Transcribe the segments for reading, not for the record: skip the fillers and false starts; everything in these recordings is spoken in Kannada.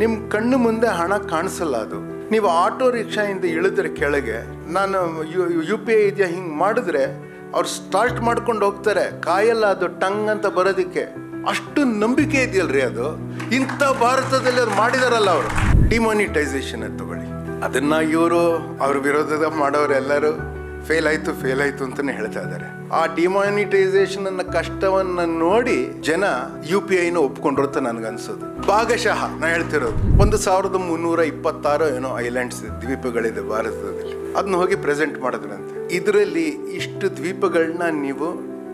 ನಿಮ್ಮ ಕಣ್ಣು ಮುಂದೆ ಹಣ ಕಾಣಿಸಲ್ಲ. ಅದು ನೀವು ಆಟೋ ರಿಕ್ಷಾಯಿಂದ ಇಳಿದ್ರೆ ಕೆಳಗೆ, ನಾನು ಯು ಪಿ ಐ ಇದೆಯಾ ಹಿಂಗೆ ಮಾಡಿದ್ರೆ ಅವ್ರು ಸ್ಟಾರ್ಟ್ ಮಾಡ್ಕೊಂಡು ಹೋಗ್ತಾರೆ, ಕಾಯಲ್ಲ ಅದು ಟಂಗ್ ಅಂತ ಬರೋದಕ್ಕೆ. ಅಷ್ಟು ನಂಬಿಕೆ ಇದೆಯಲ್ರಿ ಅದು. ಇಂಥ ಭಾರತದಲ್ಲಿ ಅದು ಮಾಡಿದಾರಲ್ಲ ಅವರು. ಡಿಮಾನಿಟೈಸೇಷನ್ ಅಂತ ತಗೊಳ್ಳಿ, ಅದನ್ನ ಇವರು ಅವ್ರ ವಿರೋಧದ ಮಾಡೋರೆಲ್ಲರೂ ಫೇಲ್ ಆಯ್ತು ಅಂತಾನೆ ಹೇಳ್ತಾ ಇದ್ದಾರೆ. ಆ ಡಿಮಾನಿಟೈಸೇಷನ್ ಅನ್ನ ಕಷ್ಟವನ್ನ ನೋಡಿ ಜನ ಯು ಪಿ ಐನ ಒಪ್ಕೊಂಡ್ರು ಅಂತ ನನ್ಗನ್ಸೋದು. ಭಾಗಶಃ ನಾ ಹೇಳ್ತಿರೋದು 1326 ಏನೋ ಐಲ್ಯಾಂಡ್ಸ್, ದ್ವೀಪಗಳಿದೆ ಭಾರತದಲ್ಲಿ. ಅದನ್ನ ಹೋಗಿ ಪ್ರೆಸೆಂಟ್ ಮಾಡಿದ್ರಂತೆ. ಇದರಲ್ಲಿ ಇಷ್ಟು ದ್ವೀಪಗಳನ್ನ ನೀವು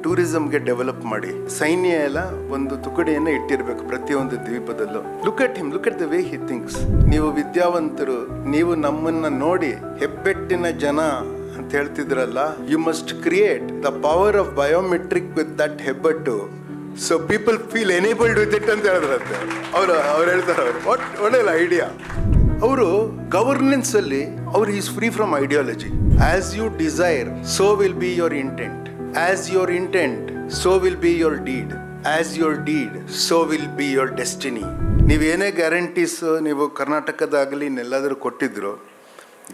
ಟೂರಿಸಂಗೆ ಡೆವಲಪ್ ಮಾಡಿ, ಸೈನ್ಯ ಎಲ್ಲ ಒಂದು ತುಕಡಿಯನ್ನ ಇಟ್ಟಿರ್ಬೇಕು ಪ್ರತಿಯೊಂದು ದ್ವೀಪದಲ್ಲೂ. Look at the way he thinks. ನೀವು ವಿದ್ಯಾವಂತರು, ನೀವು ನಮ್ಮನ್ನ ನೋಡಿ ಹೆಬ್ಬೆಟ್ಟಿನ ಜನ ಅಂತ ಹೇಳ್ತಿದ್ರಲ್ಲ, you must create the power of biometric with that ಹೆಬ್ಬೆಟ್ಟು, so people feel enabled with it ಅಂತ ಹೇಳಿದ್ರಂತೆ. ಅವ್ರು ಹೇಳ್ತಾರೆ, ವಾಟ್ ಒಳ್ಳೆ ಐಡಿಯಾ. ಅವರು ಗವರ್ನೆನ್ಸ್ ಅಲ್ಲಿ ಅವ್ರು is free from ideology. As you desire so will be your intent. As your intent, so will be your deed. As your deed, so will be your destiny. ನೀವೇನೇ ಗ್ಯಾರಂಟೀಸ್ ನೀವು ಕರ್ನಾಟಕದಾಗಲಿ ಇನ್ನೆಲ್ಲಾದರೂ ಕೊಟ್ಟಿದ್ರು,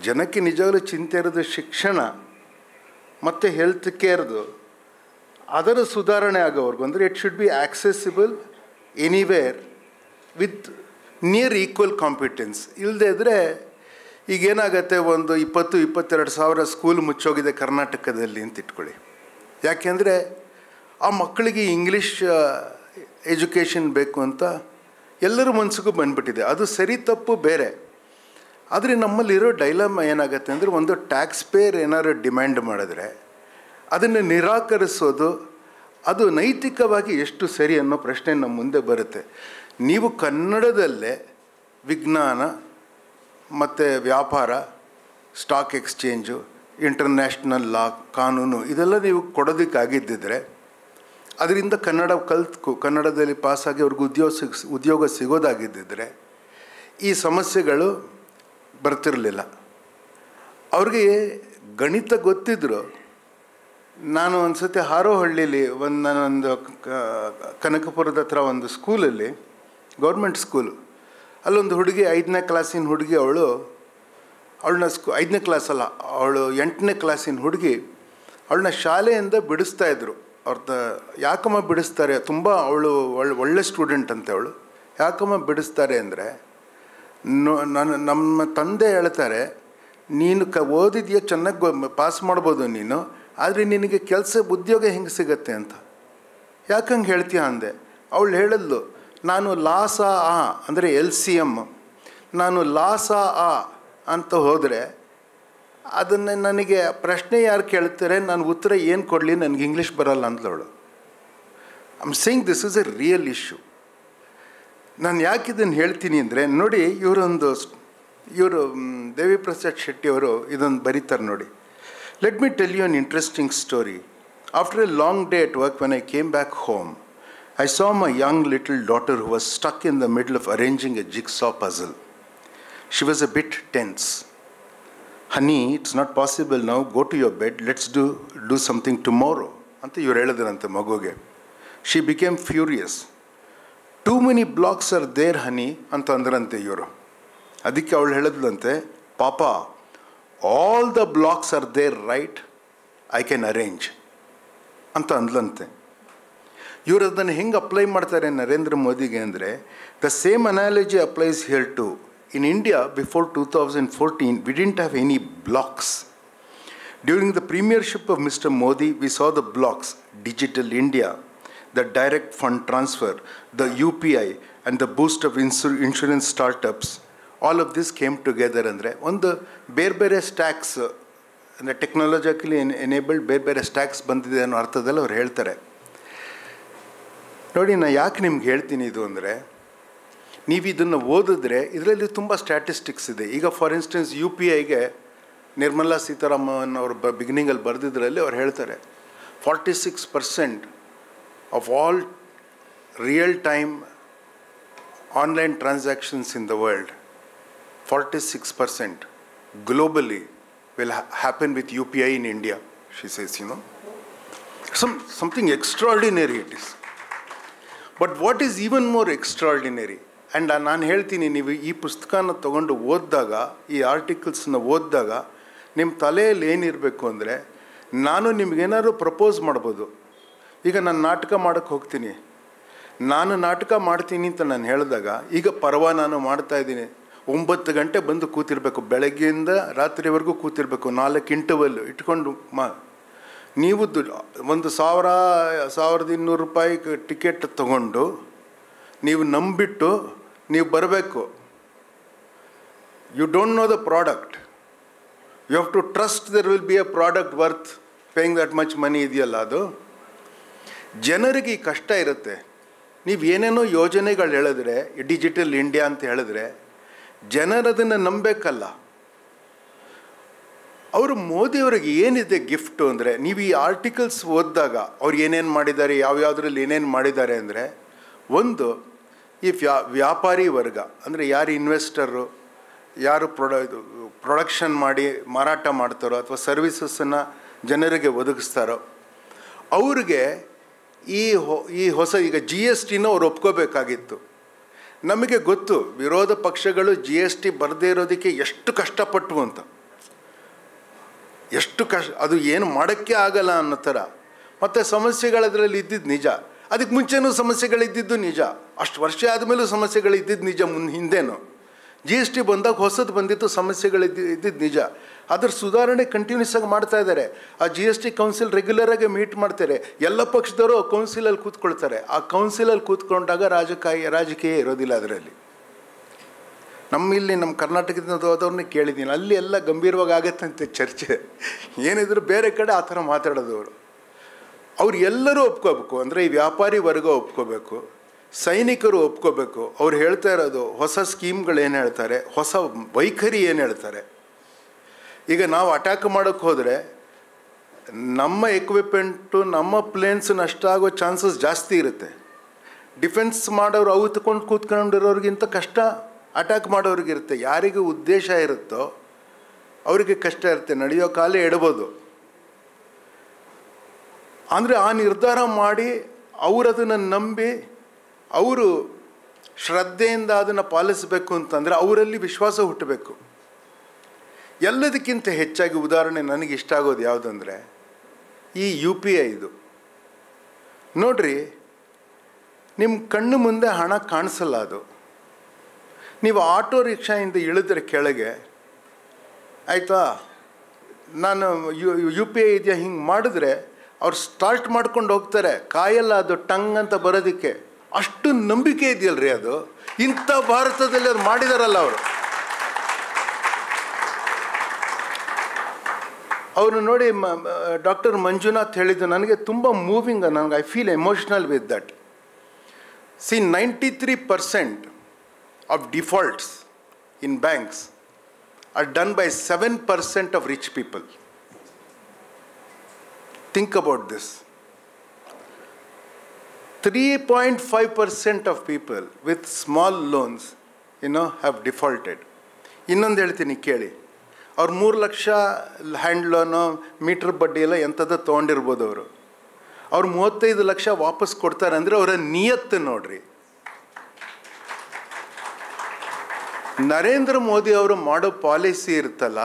ಜನಕ್ಕೆ ನಿಜವಾಗ್ಲೂ ಚಿಂತೆ ಇರೋದು ಶಿಕ್ಷಣ ಮತ್ತು ಹೆಲ್ತ್ ಕೇರ್ದು, ಅದರ ಸುಧಾರಣೆ ಆಗೋವರೆಗೂ. ಅಂದರೆ it should be accessible anywhere with near equal competence. ಇಲ್ಲದೆ ಇದ್ದರೆ ಈಗೇನಾಗತ್ತೆ, ಒಂದು 20-22 ಸಾವಿರ ಸ್ಕೂಲ್ ಮುಚ್ಚೋಗಿದೆ ಕರ್ನಾಟಕದಲ್ಲಿ ಅಂತ ಇಟ್ಕೊಳ್ಳಿ. ಯಾಕೆಂದರೆ ಆ ಮಕ್ಕಳಿಗೆ ಇಂಗ್ಲೀಷ್ ಎಜುಕೇಷನ್ ಬೇಕು ಅಂತ ಎಲ್ಲರ ಮನಸ್ಸಿಗೂ ಬಂದ್ಬಿಟ್ಟಿದೆ. ಅದು ಸರಿ ತಪ್ಪು ಬೇರೆ. ಆದರೆ ನಮ್ಮಲ್ಲಿರೋ ಡೈಲಮ್ ಏನಾಗುತ್ತೆ ಅಂದರೆ, ಒಂದು ಟ್ಯಾಕ್ಸ್ ಪೇಯರ್ ಏನಾದ್ರು ಡಿಮ್ಯಾಂಡ್ ಮಾಡಿದ್ರೆ ಅದನ್ನು ನಿರಾಕರಿಸೋದು ಅದು ನೈತಿಕವಾಗಿ ಎಷ್ಟು ಸರಿ ಅನ್ನೋ ಪ್ರಶ್ನೆ ನಮ್ಮ ಮುಂದೆ ಬರುತ್ತೆ. ನೀವು ಕನ್ನಡದಲ್ಲೇ ವಿಜ್ಞಾನ ಮತ್ತು ವ್ಯಾಪಾರ, ಸ್ಟಾಕ್ ಎಕ್ಸ್ಚೇಂಜು, ಇಂಟರ್ನ್ಯಾಷನಲ್ ಲಾ, ಕಾನೂನು ಇದೆಲ್ಲ ನೀವು ಕೊಡೋದಕ್ಕಾಗಿದ್ದಿದ್ರೆ, ಅದರಿಂದ ಕನ್ನಡ ಕನ್ನಡದಲ್ಲಿ ಪಾಸಾಗಿ ಅವ್ರಿಗೆ ಉದ್ಯೋಗ ಸಿಗೋದಾಗಿದ್ದಿದ್ರೆ ಈ ಸಮಸ್ಯೆಗಳು ಬರ್ತಿರಲಿಲ್ಲ. ಅವ್ರಿಗೆ ಗಣಿತ ಗೊತ್ತಿದ್ರು. ನಾನು ಒಂದು ಸತಿ ಹಾರೋಹಳ್ಳಿಲಿ ನಾನೊಂದು ಕನಕಪುರದ ಹತ್ರ ಒಂದು ಸ್ಕೂಲಲ್ಲಿ, ಗೌರ್ಮೆಂಟ್ ಸ್ಕೂಲು, ಅಲ್ಲೊಂದು ಹುಡುಗಿ 5ನೇ ಕ್ಲಾಸಿನ ಹುಡುಗಿ, ಅವಳನ್ನ 5ನೇ ಕ್ಲಾಸ್ ಅಲ್ಲ, ಅವಳು 8ನೇ ಕ್ಲಾಸಿನ ಹುಡುಗಿ, ಅವಳನ್ನ ಶಾಲೆಯಿಂದ ಬಿಡಿಸ್ತಾಯಿದ್ರು. ಯಾಕಮ್ಮ ಬಿಡಿಸ್ತಾರೆ, ತುಂಬ ಅವಳು ಒಳ್ಳೆ ಸ್ಟೂಡೆಂಟ್ ಅಂತೆ ಅವಳು. ಯಾಕಮ್ಮ ಬಿಡಿಸ್ತಾರೆ ಅಂದರೆ, ನಮ್ಮ ತಂದೆ ಹೇಳ್ತಾರೆ, ನೀನು ಓದಿದ್ಯಾ, ಚೆನ್ನಾಗಿ ಪಾಸ್ ಮಾಡ್ಬೋದು ನೀನು, ಆದರೆ ನಿನಗೆ ಉದ್ಯೋಗ ಹೆಂಗೆ ಸಿಗತ್ತೆ ಅಂತ. ಯಾಕಂಗೆ ಹೇಳ್ತೀಯ ಅಂದೆ. ಅವಳು ಹೇಳಿದ್ಲು, ನಾನು ಲಾಸ ಆ ಅಂದರೆ LCM, ನಾನು ಲಾಸ ಆ ಅಂತ ಹೋದರೆ ಅದನ್ನು ನನಗೆ ಪ್ರಶ್ನೆ ಯಾರು ಕೇಳ್ತಾರೆ, ನಾನು ಉತ್ತರ ಏನು ಕೊಡಲಿ, ನನಗೆ ಇಂಗ್ಲೀಷ್ ಬರಲ್ಲ ಅಂದ್ಲವಳು. I am saying this is a real issue. ನಾನು ಯಾಕೆ ಇದನ್ನು ಹೇಳ್ತೀನಿ ಅಂದರೆ, ನೋಡಿ, ಇವರು ದೇವಿ ಪ್ರಸಾದ್ ಶೆಟ್ಟಿ ಅವರು ಇದೊಂದು ಬರೀತಾರೆ ನೋಡಿ. Let me tell you an interesting story. After a long day at work, when I came back home, I saw my young little daughter who was stuck in the middle of arranging a jigsaw puzzle. She was a bit tense. Honey, it's not possible now. Go to your bed. Let's do something tomorrow. Ante ivaru helidrante maguge. She became furious. Too many blocks are there, honey, anta andrante ivaru. Adikke avಳು ಹೇಳಿದ್ಲಂತೆ, Papa, all the blocks are there, right? I can arrange. anta andlante. ಇವರು ಅದನ್ನು ಹೆಂಗೆ ಅಪ್ಲೈ ಮಾಡ್ತಾರೆ ನರೇಂದ್ರ ಮೋದಿಗೆ ಅಂದರೆ, the same analogy applies here too. In India before 2014 we didn't have any blocks. During the premiership of Mr. Modi, we saw the blocks: Digital India, the direct fund transfer, the UPI, and the boost of insurance startups. All of this came together. ಅಂದರೆ ಒಂದು ಬೇರೆ ಸ್ಟ್ಯಾಕ್ಸ್ ಅಂದರೆ ಟೆಕ್ನಾಲಜಿಕಲಿ ಎನೇಬಲ್ಡ್ ಬೇರೆ ಸ್ಟ್ಯಾಕ್ಸ್ ಬಂದಿದೆ ಅನ್ನೋ ಅರ್ಥದಲ್ಲಿ ಅವ್ರು ಹೇಳ್ತಾರೆ. ನೋಡಿ, ನಾನು ಯಾಕೆ ನಿಮ್ಗೆ ಹೇಳ್ತೀನಿ ಇದು ಅಂದರೆ, ನೀವು ಇದನ್ನು ಓದಿದ್ರೆ ಇದರಲ್ಲಿ ತುಂಬ ಸ್ಟ್ಯಾಟಿಸ್ಟಿಕ್ಸ್ ಇದೆ. ಈಗ ಫಾರ್ ಇನ್ಸ್ಟೆನ್ಸ್ UPIಗೆ ನಿರ್ಮಲಾ ಸೀತಾರಾಮನ್ ಅವರು ಬಿಗಿನಿಂಗಲ್ಲಿ ಬರೆದಿದ್ರಲ್ಲಿ ಅವ್ರು ಹೇಳ್ತಾರೆ, 46% of all real time online transactions in the world, 46% globally will happen with UPI in India, she says, something extraordinary it is. But what is even more extraordinary, and ನಾನು ಹೇಳ್ತೀನಿ, ನೀವು ಈ ಪುಸ್ತಕನ ತೊಗೊಂಡು ಓದಿದಾಗ, ಈ ಆರ್ಟಿಕಲ್ಸ್ನ ಓದಿದಾಗ ನಿಮ್ಮ ತಲೆಯಲ್ಲಿ ಏನಿರಬೇಕು ಅಂದರೆ, ನಾನು ನಿಮಗೇನಾದ್ರು ಪ್ರಪೋಸ್ ಮಾಡ್ಬೋದು. ಈಗ ನಾನು ನಾಟಕ ಮಾಡೋಕ್ಕೆ ಹೋಗ್ತೀನಿ, ನಾನು ನಾಟಕ ಮಾಡ್ತೀನಿ ಅಂತ ನಾನು ಹೇಳಿದಾಗ, ಈಗ ನಾನು ಮಾಡ್ತಾಯಿದ್ದೀನಿ, 9 ಗಂಟೆ ಬಂದು ಕೂತಿರ್ಬೇಕು, ಬೆಳಗ್ಗೆಯಿಂದ ರಾತ್ರಿವರೆಗೂ ಕೂತಿರ್ಬೇಕು, 4 ಇಂಟರ್ವಲ್ ಇಟ್ಕೊಂಡು ನೀವು 1,200 ರೂಪಾಯಿ ಟಿಕೆಟ್ ತೊಗೊಂಡು ನೀವು ನಂಬಿಟ್ಟು ನೀವು ಬರಬೇಕು. You don't know the product, you have to trust there will be a product worth paying that much money ಇದೆಯಲ್ಲ. ಅದು ಜನರಿಗೆ ಈ ಕಷ್ಟ ಇರುತ್ತೆ. ನೀವು ಏನೇನೋ ಯೋಜನೆಗಳು ಹೇಳಿದ್ರೆ, ಡಿಜಿಟಲ್ ಇಂಡಿಯಾ ಅಂತ ಹೇಳಿದ್ರೆ ಜನರದನ್ನು ನಂಬೇಕಲ್ಲ. ಅವರು ಮೋದಿಯವ್ರಿಗೆ ಏನಿದೆ ಗಿಫ್ಟು ಅಂದರೆ, ನೀವು ಈ ಆರ್ಟಿಕಲ್ಸ್ ಓದಿದಾಗ ಅವ್ರು ಏನೇನು ಮಾಡಿದ್ದಾರೆ, ಯಾವ್ಯಾವುದ್ರಲ್ಲಿ ಏನೇನು ಮಾಡಿದ್ದಾರೆ ಅಂದರೆ, ಒಂದು ಈ ವ್ಯಾಪಾರಿ ವರ್ಗ ಅಂದರೆ ಯಾರು ಇನ್ವೆಸ್ಟರು, ಯಾರು ಪ್ರೊಡಕ್ಷನ್ ಮಾಡಿ ಮಾರಾಟ ಮಾಡ್ತಾರೋ ಅಥವಾ ಸರ್ವಿಸಸ್ಸನ್ನು ಜನರಿಗೆ ಒದಗಿಸ್ತಾರೋ ಅವ್ರಿಗೆ ಈ ಹೊಸ ಈಗ GSTನ ಅವ್ರು ಒಪ್ಕೋಬೇಕಾಗಿತ್ತು. ನಮಗೆ ಗೊತ್ತು ವಿರೋಧ ಪಕ್ಷಗಳು GST ಬರದೇ ಇರೋದಕ್ಕೆ ಎಷ್ಟು ಕಷ್ಟಪಟ್ಟು ಅಂತ, ಎಷ್ಟು ಅದು ಏನು ಮಾಡೋಕ್ಕೆ ಆಗಲ್ಲ ಅನ್ನೋ ಥರ. ಮತ್ತು ಸಮಸ್ಯೆಗಳದರಲ್ಲಿ ಇದ್ದಿದ್ದು ನಿಜ, ಅದಕ್ಕೆ ಮುಂಚೆನೂ ಸಮಸ್ಯೆಗಳಿದ್ದಿದ್ದು ನಿಜ, ಅಷ್ಟು ವರ್ಷ ಆದಮೇಲೂ ಸಮಸ್ಯೆಗಳಿದ್ದಿದ್ದು ನಿಜ. ಹಿಂದೆನೂ GST ಬಂದಾಗ ಹೊಸದು ಬಂದಿತ್ತು, ಸಮಸ್ಯೆಗಳಿದ್ದಿದ್ದು ನಿಜ. ಅದ್ರ ಸುಧಾರಣೆ ಕಂಟಿನ್ಯೂಸ್ ಆಗಿ ಮಾಡ್ತಾ ಇದ್ದಾರೆ. ಆ GST ಕೌನ್ಸಿಲ್ ರೆಗ್ಯುಲರಾಗಿ ಮೀಟ್ ಮಾಡ್ತಾರೆ, ಎಲ್ಲ ಪಕ್ಷದವರು ಕೌನ್ಸಿಲಲ್ಲಿ ಕೂತ್ಕೊಳ್ತಾರೆ. ಆ ಕೌನ್ಸಿಲಲ್ಲಿ ಕೂತ್ಕೊಂಡಾಗ ರಾಜಕೀಯ ಇರೋದಿಲ್ಲ ಅದರಲ್ಲಿ. ನಮ್ಮ ಕರ್ನಾಟಕದಿಂದ ಹೋದವ್ರನ್ನೇ ಕೇಳಿದ್ದೀನಿ, ಅಲ್ಲಿ ಎಲ್ಲ ಗಂಭೀರವಾಗಿ ಆಗತ್ತಂತೆ ಚರ್ಚೆ. ಏನಿದ್ರು ಬೇರೆ ಕಡೆ ಆ ಥರ ಮಾತಾಡೋದವರು. ಅವ್ರು ಎಲ್ಲರೂ ಒಪ್ಕೋಬೇಕು, ಅಂದರೆ ಈ ವ್ಯಾಪಾರಿ ವರ್ಗ ಒಪ್ಕೋಬೇಕು, ಸೈನಿಕರು ಒಪ್ಕೋಬೇಕು. ಅವ್ರು ಹೇಳ್ತಾ ಇರೋದು ಹೊಸ ಸ್ಕೀಮ್ಗಳು ಏನು ಹೇಳ್ತಾರೆ, ಹೊಸ ವೈಖರಿ ಏನು ಹೇಳ್ತಾರೆ. ಈಗ ನಾವು ಅಟ್ಯಾಕ್ ಮಾಡೋಕ್ಕೆ ಹೋದರೆ ನಮ್ಮ ಎಕ್ವಿಪ್ಮೆಂಟು, ನಮ್ಮ ಪ್ಲೇನ್ಸ್ ನಷ್ಟ ಆಗೋ ಚಾನ್ಸಸ್ ಜಾಸ್ತಿ ಇರುತ್ತೆ. ಡಿಫೆನ್ಸ್ ಮಾಡೋರು ಅವು ಕೂತ್ಕೊಂಡಿರೋರಿಗಿಂತ ಕಷ್ಟ ಅಟ್ಯಾಕ್ ಮಾಡೋರಿಗಿರುತ್ತೆ. ಯಾರಿಗೆ ಉದ್ದೇಶ ಇರುತ್ತೋ ಅವರಿಗೆ ಕಷ್ಟ ಇರುತ್ತೆ, ನಡೆಯೋ ಕಾಲ ಎಡಬೋದು. ಅಂದರೆ ಆ ನಿರ್ಧಾರ ಮಾಡಿ ಅವರದನ್ನು ನಂಬಿ ಅವರು ಶ್ರದ್ಧೆಯಿಂದ ಅದನ್ನು ಪಾಲಿಸಬೇಕು ಅಂತಂದರೆ ಅವರಲ್ಲಿ ವಿಶ್ವಾಸ ಹುಟ್ಟಬೇಕು. ಎಲ್ಲದಕ್ಕಿಂತ ಹೆಚ್ಚಾಗಿ ಉದಾಹರಣೆ ನನಗೆ ಇಷ್ಟ ಆಗೋದು ಯಾವುದಂದರೆ ಈ UPI. ಇದು ನೋಡ್ರಿ, ನಿಮ್ಮ ಕಣ್ಣು ಮುಂದೆ ಹಣ ಕಾಣಿಸಲ್ಲ. ಅದು ನೀವು ಆಟೋ ರಿಕ್ಷಾಯಿಂದ ಇಳಿದ್ರೆ ಕೆಳಗೆ, ಆಯಿತಾ, ನಾನು UPI ಇದೆಯಾ ಹಿಂಗೆ ಮಾಡಿದ್ರೆ ಅವ್ರು ಸ್ಟಾರ್ಟ್ ಮಾಡ್ಕೊಂಡು ಹೋಗ್ತಾರೆ, ಕಾಯಲ್ಲ ಅದು ಟಂಗ್ ಅಂತ ಬರೋದಕ್ಕೆ. ಅಷ್ಟು ನಂಬಿಕೆ ಇದೆಯಲ್ರಿ ಅದು. ಇಂಥ ಭಾರತದಲ್ಲಿ ಅದು ಮಾಡಿದಾರಲ್ಲ ಅವರು ನೋಡಿ. ಡಾಕ್ಟರ್ ಮಂಜುನಾಥ್ ಹೇಳಿದ್ದು ನನಗೆ ತುಂಬ ಮೂವಿಂಗ್, ನನಗೆ I feel emotional with that. C, 93% of defaults in banks are done by 7% of rich people. Think about this. 3.5% of people with small loans, have defaulted. ಇನ್ನೊಂದು ಹೇಳ್ತೀನಿ ಕೇಳಿ. ಅವ್ರು 3 ಲಕ್ಷ ಹ್ಯಾಂಡ್ ಲೋನು, ಮೀಟ್ರ್ ಬಡ್ಡಿ ಎಲ್ಲ ಎಂಥದ್ದು ತೊಗೊಂಡಿರ್ಬೋದು. ಅವ್ರು 35 ಲಕ್ಷ ವಾಪಸ್ ಕೊಡ್ತಾರೆ ಅಂದರೆ ಅವರ ನಿಯತ್ತು ನೋಡ್ರಿ. ನರೇಂದ್ರ ಮೋದಿ ಅವರು ಮಾಡೋ ಪಾಲಿಸಿ ಇರುತ್ತಲ್ಲ,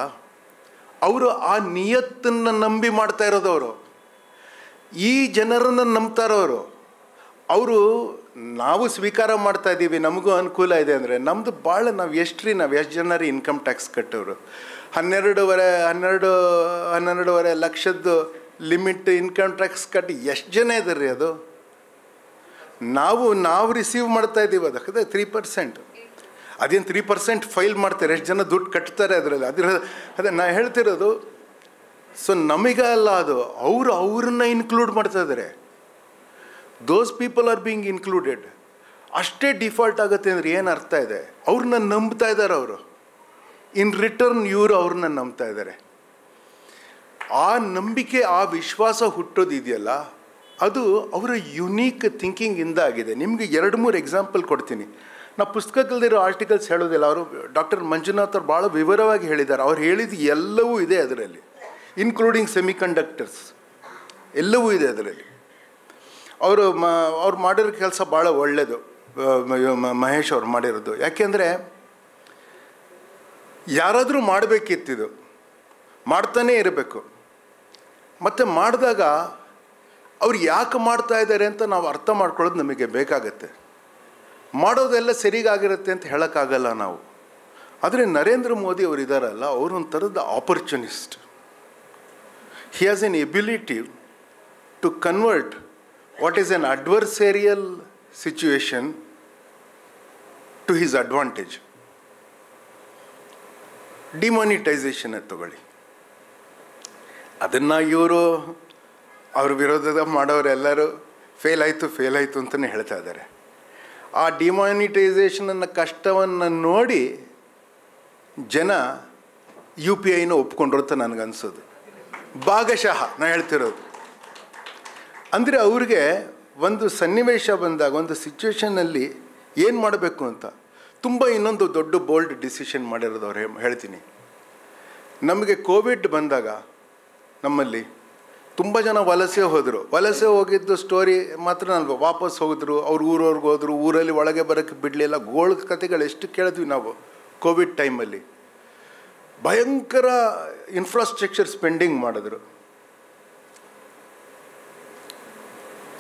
ಅವರು ಆ ನಿಯತ್ತನ್ನು ನಂಬಿ ಮಾಡ್ತಾ ಇರೋದವರು. ಈ ಜನರನ್ನು ನಂಬ್ತಾರವರು. ಅವರು ನಾವು ಸ್ವೀಕಾರ ಮಾಡ್ತಾ ಇದ್ದೀವಿ, ನಮಗೂ ಅನುಕೂಲ ಇದೆ ಅಂದರೆ ನಮ್ಮದು ಭಾಳ, ನಾವು ಎಷ್ಟು ಜನರಿ ಇನ್ಕಮ್ ಟ್ಯಾಕ್ಸ್ ಕಟ್ಟೋರು. 12.5 ಲಕ್ಷದ್ದು ಲಿಮಿಟ್ ಇನ್ಕಮ್ ಟ್ಯಾಕ್ಸ್ ಕಟ್ಟಿ ಎಷ್ಟು ಜನ ಇದ್ದಾರೆ? ಅದು ನಾವು ರಿಸೀವ್ ಮಾಡ್ತಾ ಇದ್ದೀವಿ. ಅದಕ್ಕೆ 3%. ಅದೇನು 3% ಫೈಲ್ ಮಾಡ್ತಾರೆ, ಎಷ್ಟು ಜನ ದುಡ್ಡು ಕಟ್ತಾರೆ ಅದರಲ್ಲಿ. ಅದೇ ನಾ ಹೇಳ್ತಿರೋದು. ಸೊ ನಮಗಲ್ಲ ಅದು, ಅವ್ರನ್ನ ಇನ್ಕ್ಲೂಡ್ ಮಾಡ್ತಾ ಇದ್ದಾರೆ. Those people are being included. ಅಷ್ಟೇ ಡಿಫಾಲ್ಟ್ ಆಗುತ್ತೆ ಅಂದರೆ ಏನು ಅರ್ಥ ಇದೆ? ಅವ್ರನ್ನ ನಂಬ್ತಾ ಇದ್ದಾರೆ ಅವರು. ಇನ್ ರಿಟರ್ನ್ ಇವರು ಅವ್ರನ್ನ ನಂಬ್ತಾ ಇದ್ದಾರೆ. ಆ ನಂಬಿಕೆ, ಆ ವಿಶ್ವಾಸ ಹುಟ್ಟೋದಿದೆಯಲ್ಲ, ಅದು ಅವರ ಯುನೀಕ್ ಥಿಂಕಿಂಗಿಂದ ಆಗಿದೆ. ನಿಮಗೆ 2-3 ಎಕ್ಸಾಂಪಲ್ ಕೊಡ್ತೀನಿ. ನಾವು ಪುಸ್ತಕದಲ್ಲಿರೋ ಆರ್ಟಿಕಲ್ಸ್ ಹೇಳೋದಿಲ್ಲ. ಅವರು ಡಾಕ್ಟರ್ ಮಂಜುನಾಥ್ ಅವ್ರು ಭಾಳ ವಿವರವಾಗಿ ಹೇಳಿದ್ದಾರೆ. ಅವ್ರು ಹೇಳಿದ್ದು ಎಲ್ಲವೂ ಇದೆ ಅದರಲ್ಲಿ, ಇನ್ಕ್ಲೂಡಿಂಗ್ ಸೆಮಿಕಂಡಕ್ಟರ್ಸ್ ಎಲ್ಲವೂ ಇದೆ ಅದರಲ್ಲಿ. ಅವ್ರು ಮಾಡಿರೋ ಕೆಲಸ ಭಾಳ ಒಳ್ಳೆಯದು. ಮಹೇಶ್ ಅವ್ರು ಮಾಡಿರೋದು. ಯಾಕೆಂದರೆ ಯಾರಾದರೂ ಮಾಡಬೇಕಿತ್ತಿದು, ಮಾಡ್ತಾನೇ ಇರಬೇಕು. ಮತ್ತು ಮಾಡಿದಾಗ ಅವ್ರು ಯಾಕೆ ಮಾಡ್ತಾ ಇದ್ದಾರೆ ಅಂತ ನಾವು ಅರ್ಥ ಮಾಡ್ಕೊಳ್ಳೋದು ನಮಗೆ ಬೇಕಾಗತ್ತೆ. ಮಾಡೋದೆಲ್ಲ ಸರಿಗಾಗಿರುತ್ತೆ ಅಂತ ಹೇಳೋಕ್ಕಾಗಲ್ಲ ನಾವು. ಆದರೆ ನರೇಂದ್ರ ಮೋದಿ ಅವರು ಇದ್ದಾರಲ್ಲ, ಅವರು ಒಂಥರದ opportunist. He has an ability to convert what is an adversarial situation to his advantage. Demonetisation ತಗೊಳ್ಳಿ, ಅದನ್ನು ಇವರು ಅವ್ರ ವಿರೋಧದ ಮಾಡೋರೆಲ್ಲರೂ ಫೇಲ್ ಆಯಿತು ಅಂತಲೇ ಹೇಳ್ತಾ ಇದ್ದಾರೆ. ಆ ಡಿಮಾನಿಟೈಸೇಷನನ್ನು ಕಷ್ಟವನ್ನು ನೋಡಿ ಜನ UPIನ ಒಪ್ಕೊಂಡ್ರು ಅಂತ ನನಗನ್ಸೋದು. ಭಾಗಶಃ ನಾನು ಹೇಳ್ತಿರೋದು. ಅಂದರೆ ಅವ್ರಿಗೆ ಒಂದು ಸನ್ನಿವೇಶ ಬಂದಾಗ, ಒಂದು ಸಿಚುವೇಷನಲ್ಲಿ ಏನು ಮಾಡಬೇಕು ಅಂತ ಇನ್ನೊಂದು ದೊಡ್ಡ ಬೋಲ್ಡ್ ಡಿಸಿಷನ್ ಮಾಡಿರೋದು ಅವ್ರು ಹೇಳ್ತೀನಿ. ನಮಗೆ ಕೋವಿಡ್ ಬಂದಾಗ ನಮ್ಮಲ್ಲಿ ತುಂಬ ಜನ ವಲಸೆ ಹೋದರು. ವಲಸೆ ಹೋಗಿದ್ದು ಸ್ಟೋರಿ ಮಾತ್ರ ನಾನು ವಾಪಸ್ ಹೋಗಿದ್ರು, ಅವ್ರು ಊರವ್ರಿಗೆ ಹೋದರು, ಊರಲ್ಲಿ ಒಳಗೆ ಬರೋಕ್ಕೆ ಬಿಡಲಿಲ್ಲ. ಗೋಳು ಕಥೆಗಳು ಎಷ್ಟು ಕೇಳಿದ್ವಿ ನಾವು. ಕೋವಿಡ್ ಟೈಮಲ್ಲಿ ಭಯಂಕರ ಇನ್ಫ್ರಾಸ್ಟ್ರಕ್ಚರ್ ಸ್ಪೆಂಡಿಂಗ್ ಮಾಡಿದ್ರು.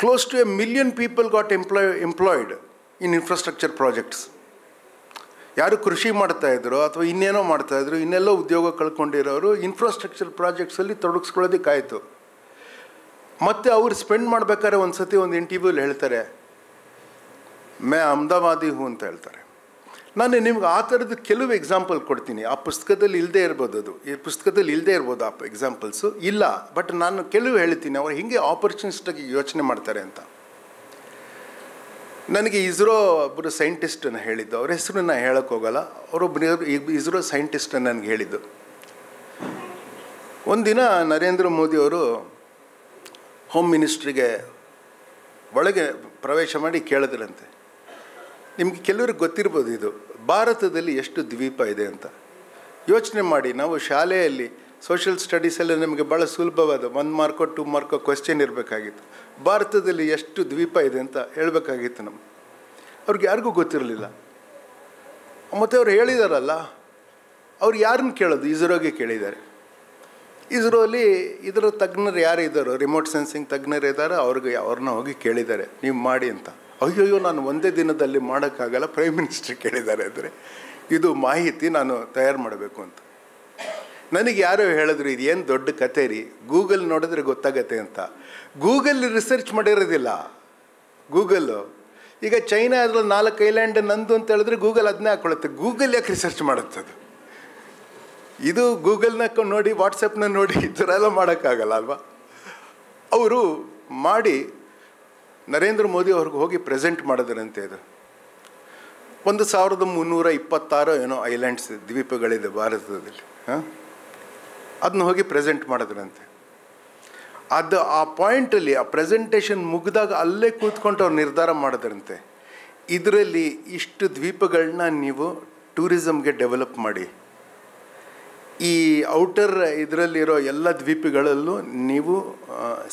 Close to 1 million people got employed in infrastructure projects. ಯಾರು ಕೃಷಿ ಮಾಡ್ತಾಯಿದ್ರು ಅಥವಾ ಇನ್ನೇನೋ ಮಾಡ್ತಾಯಿದ್ರು, ಇನ್ನೆಲ್ಲೋ ಉದ್ಯೋಗ ಕಳ್ಕೊಂಡಿರೋರು ಇನ್ಫ್ರಾಸ್ಟ್ರಕ್ಚರ್ ಪ್ರಾಜೆಕ್ಟ್ಸಲ್ಲಿ ತೊಡಗಿಸ್ಕೊಳ್ಳೋದಕ್ಕಾಯಿತು. ಮತ್ತು ಅವ್ರು ಸ್ಪೆಂಡ್ ಮಾಡ್ಬೇಕಾದ್ರೆ ಒಂದು ಸತಿ ಒಂದು ಇಂಟರ್ವ್ಯೂಲಿ ಹೇಳ್ತಾರೆ, ಮೇ ಅಹಮದಾಬಾದಿ ಹೂ ಅಂತ ಹೇಳ್ತಾರೆ. ನಾನು ನಿಮ್ಗೆ ಆ ಥರದ್ದು ಕೆಲವು ಎಕ್ಸಾಂಪಲ್ ಕೊಡ್ತೀನಿ. ಆ ಪುಸ್ತಕದಲ್ಲಿ ಇಲ್ಲದೆ ಇರ್ಬೋದು, ಅದು ಈ ಪುಸ್ತಕದಲ್ಲಿ ಇಲ್ಲದೆ ಇರ್ಬೋದು ಆ ಎಕ್ಸಾಂಪಲ್ಸು ಇಲ್ಲ, ಬಟ್ ನಾನು ಕೆಲವು ಹೇಳ್ತೀನಿ. ಅವ್ರು ಹೀಗೆ ಆಪರ್ಚುನಿಸ್ಟಾಗಿ ಯೋಚನೆ ಮಾಡ್ತಾರೆ ಅಂತ. ನನಗೆ ಇಸ್ರೋ ಒಬ್ಬರು ಸೈಂಟಿಸ್ಟನ್ನು ಹೇಳಿದ್ದು, ಅವ್ರ ಹೆಸರನ್ನ ಹೇಳೋಕ್ಕೆ ಹೋಗಲ್ಲ, ಅವರೊಬ್ಬರು ಇಸ್ರೋ ಸೈಂಟಿಸ್ಟನ್ನು ನನಗೆ ಹೇಳಿದ್ದು. ಒಂದಿನ ನರೇಂದ್ರ ಮೋದಿಯವರು ಹೋಮ್ ಮಿನಿಸ್ಟ್ರಿಗೆ ಒಳಗೆ ಪ್ರವೇಶ ಮಾಡಿ ಕೇಳಿದ್ರಂತೆ, ನಿಮಗೆ ಕೆಲವ್ರಿಗೆ ಗೊತ್ತಿರ್ಬೋದು ಇದು, ಭಾರತದಲ್ಲಿ ಎಷ್ಟು ದ್ವೀಪ ಇದೆ ಅಂತ. ಯೋಚನೆ ಮಾಡಿ, ನಾವು ಶಾಲೆಯಲ್ಲಿ ಸೋಷಿಯಲ್ ಸ್ಟಡೀಸಲ್ಲಿ ನಮಗೆ ಭಾಳ ಸುಲಭವಾದ 1 ಮಾರ್ಕೋ 2 ಮಾರ್ಕೋ ಕ್ವೆಶ್ಚನ್ ಇರಬೇಕಾಗಿತ್ತು. ಭಾರತದಲ್ಲಿ ಎಷ್ಟು ದ್ವೀಪ ಇದೆ ಅಂತ ಹೇಳಬೇಕಾಗಿತ್ತು ನಮ್ಗೆ. ಅವ್ರಿಗೆ ಯಾರಿಗೂ ಗೊತ್ತಿರಲಿಲ್ಲ. ಮತ್ತು ಅವ್ರು ಹೇಳಿದಾರಲ್ಲ, ಅವ್ರು ಯಾರನ್ನು ಕೇಳೋದು? ಇಸ್ರೋಗೆ ಕೇಳಿದ್ದಾರೆ. ಇಸ್ರೋಲಿ ಇದರ ತಜ್ಞರು ಯಾರು ಇದ್ದಾರೋ, ರಿಮೋಟ್ ಸೆನ್ಸಿಂಗ್ ತಜ್ಞರು ಇದ್ದಾರೆ, ಅವ್ರನ್ನ ಹೋಗಿ ಕೇಳಿದ್ದಾರೆ, ನೀವು ಮಾಡಿ ಅಂತ. ಅಯ್ಯೋ ನಾನು ಒಂದೇ ದಿನದಲ್ಲಿ ಮಾಡೋಕ್ಕಾಗಲ್ಲ, ಪ್ರೈಮ್ ಮಿನಿಸ್ಟರ್ ಕೇಳಿದ್ದಾರೆ ಅಂದರೆ ಇದು ಮಾಹಿತಿ ನಾನು ತಯಾರು ಮಾಡಬೇಕು ಅಂತ. ನನಗೆ ಯಾರೋ ಹೇಳಿದ್ರು, ಇದು ಏನು ದೊಡ್ಡ ಕತೆ ರೀ, ಗೂಗಲ್ ನೋಡಿದ್ರೆ ಗೊತ್ತಾಗತ್ತೆ ಅಂತ. ಗೂಗಲ್ ರಿಸರ್ಚ್ ಮಾಡಿರೋದಿಲ್ಲ. ಗೂಗಲ್ಲು ಈಗ ಚೈನಾ ಅದ್ರಲ್ಲಿ 4 ಐಲ್ಯಾಂಡ್ ನಂದು ಅಂತ ಹೇಳಿದ್ರೆ ಗೂಗಲ್ ಅದನ್ನೇ ಹಾಕ್ಕೊಳುತ್ತೆ. ಗೂಗಲ್ ಯಾಕೆ ರಿಸರ್ಚ್ ಮಾಡುತ್ತದು? ಇದು ಗೂಗಲ್ನ ನೋಡಿ, ವಾಟ್ಸಪ್ನ ನೋಡಿ ಈ ಥರ ಎಲ್ಲ ಮಾಡೋಕ್ಕಾಗಲ್ಲ ಅಲ್ವಾ? ಅವರು ಮಾಡಿ ನರೇಂದ್ರ ಮೋದಿ ಅವ್ರಿಗೆ ಹೋಗಿ ಪ್ರೆಸೆಂಟ್ ಮಾಡಿದ್ರಂತೆ. ಇದು 1326 ಏನೋ ಐಲ್ಯಾಂಡ್ಸ್, ದ್ವೀಪಗಳಿದೆ ಭಾರತದಲ್ಲಿ. ಅದನ್ನ ಹೋಗಿ ಪ್ರೆಸೆಂಟ್ ಮಾಡಿದ್ರಂತೆ. ಅದು ಆ ಪಾಯಿಂಟಲ್ಲಿ ಆ ಪ್ರೆಸೆಂಟೇಷನ್ ಮುಗಿದಾಗ ಅಲ್ಲೇ ಕೂತ್ಕೊಂಡು ಅವ್ರು ನಿರ್ಧಾರ ಮಾಡಿದ್ರಂತೆ, ಇದರಲ್ಲಿ ಇಷ್ಟು ದ್ವೀಪಗಳನ್ನ ನೀವು ಟೂರಿಸಮ್ಗೆ ಡೆವಲಪ್ ಮಾಡಿ, ಈ ಔಟರ್ ಇದರಲ್ಲಿರೋ ಎಲ್ಲ ದ್ವೀಪಗಳಲ್ಲೂ ನೀವು